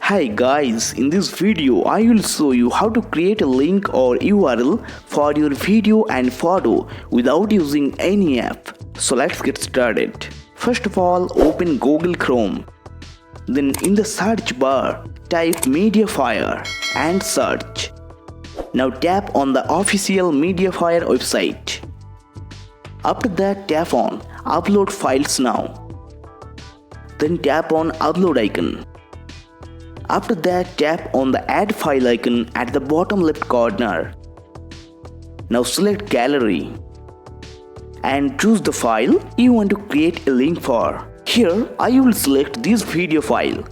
Hi guys, in this video I will show you how to create a link or URL for your video and photo without using any app. So let's get started. First of all, open Google Chrome. Then in the search bar, type MediaFire and search. Now tap on the official MediaFire website. After that, tap on Upload Files Now. Then tap on Upload icon. After that, tap on the Add File icon at the bottom left corner. Now select Gallery and choose the file you want to create a link for. Here I will select this video file.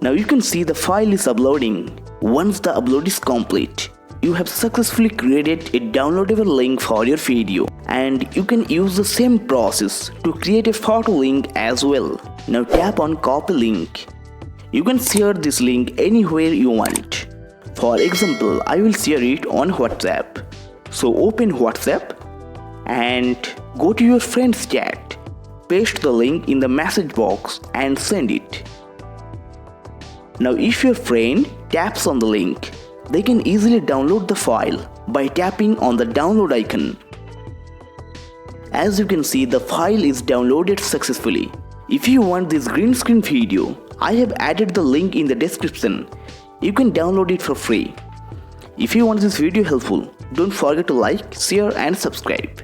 Now you can see the file is uploading. Once the upload is complete, you have successfully created a downloadable link for your video, and you can use the same process to create a photo link as well. Now tap on Copy Link. You can share this link anywhere you want. For example, I will share it on WhatsApp. So open WhatsApp and go to your friend's chat. Paste the link in the message box and send it. Now if your friend taps on the link, they can easily download the file by tapping on the download icon. As you can see, the file is downloaded successfully. If you want this green screen video, I have added the link in the description. You can download it for free. If you want this video helpful, don't forget to like, share and subscribe.